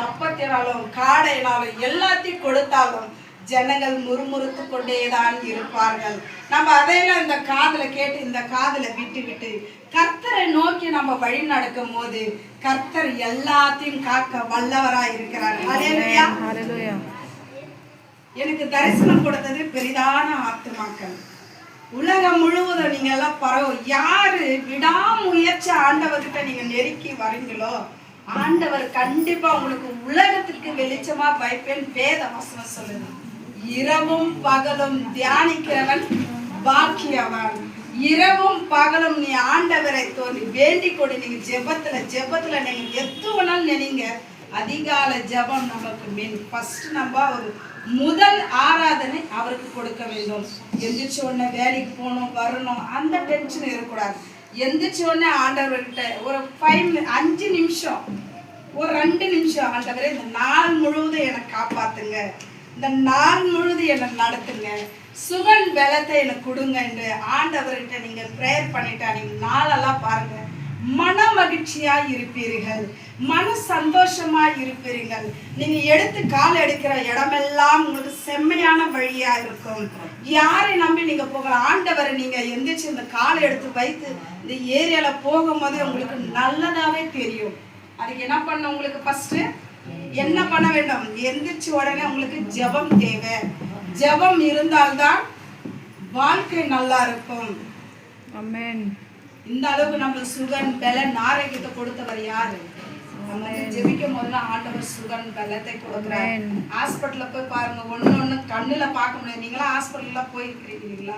அப்பத்தினாலும் காடையினாலும் எல்லாத்தையும் கொடுத்தாலும் ஜனங்கள் முறுமுறுத்து கொண்டேதான் இருப்பார்கள். நம்ம அதையெல்லாம் இந்த காதுல கேட்டு இந்த காதுல விட்டு விட்டு கர்த்தரை நோக்கி நம்ம வழி நடக்கும் போது கர்த்தர் எல்லாத்தையும் காக்க வல்லவராய் இருக்கிறார். ஹல்லேலூயா. எனக்கு தரிசனம் கொடுத்தது பெரிதான ஆத்துமாக்கள். உலகம் முழுவதும் நீங்க எல்லாம் பரவும். யாரு விடாமுயற்சி ஆண்டவர்கிட்ட நீங்க நெருக்கி வரீங்களோ ஆண்டவர் கண்டிப்பா உங்களுக்கு உலகத்திற்கு வெளிச்சமா வைப்பேன் வேத வசனம் சொல்லுது. இரவும் பகலும் தியானிக்கிறவன் பாக்கியவன். இரவும் பகலும் நீ ஆண்டவரை தோன்றி வேண்டிக் கொண்டு நீங்க ஜெபத்துல நீங்க எத்துவனாலும் நினைங்க. அதிகால ஜெபம் நமக்கு மெயின். ஃபர்ஸ்ட் நம்ம ஒரு முதல் ஆராதனை அவருக்கு கொடுக்க வேண்டும். எந்திரிச்ச உடனே வேலைக்கு போகணும் வரணும் அந்த டென்ஷன் இருக்கக்கூடாது. எந்திரிச்ச உடனே ஆண்டவர்கிட்ட ஒரு 5 நிமிஷம் ஒரு 2 நிமிஷம் ஆண்டவரே இந்த நாள் முழுவதும் என்னை காப்பாத்துங்க, இந்த நாள் முழுவதும் என்னை நடத்துங்க, சுகன் பலத்தை எனக்கு கொடுங்க என்று ஆண்டவர்கிட்ட நீங்க ப்ரேயர் பண்ணிட்டா நீங்க நாளெல்லாம் பாருங்க மன மகிழ்ச்சியா இருப்பீர்கள், மன சந்தோஷமா இருப்பீர்கள். நீங்க எடுத்து கால் எடுக்கிற இடமெல்லாம் உங்களுக்கு செம்மையான வழியா இருக்கும். யாரை நம்பி நீங்க போகலாம். ஆண்டவரை நீங்க எந்திரிச்சு இந்த காலை எடுத்து வைத்து இந்த ஏரியால போகும்போது உங்களுக்கு நல்லதாவே தெரியும். அதுக்கு என்ன பண்ண உங்களுக்கு ஃபர்ஸ்ட் என்ன பண்ண வேண்டும்? எந்திரிச்சு உடனே உங்களுக்கு ஜெபம் தேவை. ஜெபம் இருந்தால்தான் வாழ்க்கை நல்லா இருக்கும். ஆமென். இந்த அளவுக்கு நம்மளுக்கு சுகன் பலன் ஆரோக்கியத்தை கொடுத்தவர் யாரு? நம்ம ஜெபிக்கும் போதுல ஆண்டவர் சுகன் பலத்தை கொடுக்குறார். ஹாஸ்பிட்டல்ல போய் பாருங்க, ஒண்ணு கண்ணுல பார்க்க முடியாது. நீங்களாம் ஹாஸ்பிட்டல்ல போயிருக்கிறீங்களா?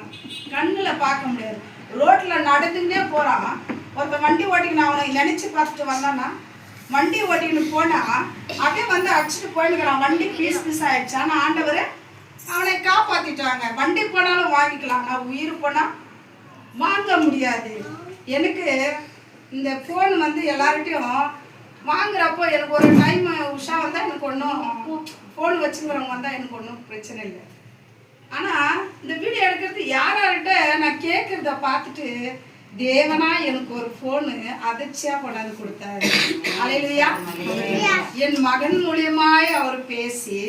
கண்ணுல பார்க்க முடியாது. ரோட்ல நடந்துட்டே போறான் ஒருத்தன் வண்டி ஓட்டிக்கணும். அவனை நினைச்சு பார்த்துட்டு வந்தானா வண்டி ஓட்டிக்கணும் போனா அப்படியே வந்து அடிச்சுட்டு போயிருக்கிறான். வண்டி பீஸ் ஆயிடுச்சு. ஆனா ஆண்டவர் அவனை காப்பாத்திட்டாங்க. வண்டி போனாலும் வாங்கிக்கலாம், நான் உயிர் போனா வாங்க முடியாது. எனக்கு இந்த ஃபோன் வந்து எல்லார்கிட்டையும் வாங்குறப்போ எனக்கு ஒரு டைம் உஷா வந்தால் எனக்கு ஒன்றும் ஃபோன் வச்சுக்கிறவங்க வந்தால் எனக்கு ஒன்றும் பிரச்சனை இல்லை. ஆனால் இந்த வீடியோ எடுக்கிறது யார்கிட்ட நான் கேட்குறத பார்த்துட்டு தேவனா எனக்கு ஒரு ஃபோனு அதிர்ச்சியாக கொண்டாந்து கொடுத்தாரு. ஹல்லேலூயா. என் மகன் மூலியமாய் அவர் பேசி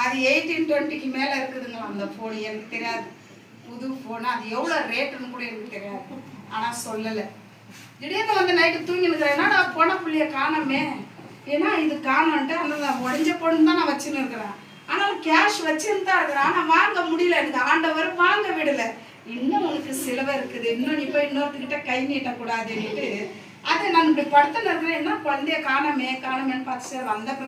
அது 1820க்கு மேலே இருக்குதுங்களா அந்த ஃபோன். எனக்கு தெரியாது, புது ஃபோனு. அது எவ்வளோ ரேட்டுன்னு கூட எனக்கு தெரியாது. ஆனால் சொல்லலை. திடீர்னு வந்து நைட்டு தூங்கி இருக்கிறேன். நான் போன புள்ளிய காணமே, ஏன்னா இது காணோன்ட்டு அந்த உடஞ்ச பொண்ணு தான் நான் வச்சுன்னு இருக்கிறேன். ஆனால் கேஷ் வச்சுன்னு தான் இருக்கிறேன். ஆனால் வாங்க முடியல. எனக்கு ஆண்டவர் வாங்க விடலை. இன்னும் உனக்கு சிலவை இருக்குது, இன்னும் நீ போய் இன்னொருத்துக்கிட்ட கை நீட்டக்கூடாதுன்னுட்டு அதை நான் இப்படி படுத்துன்னு இருக்கிறேன். என்ன குழந்தைய காணமேன்னு பார்த்து அந்த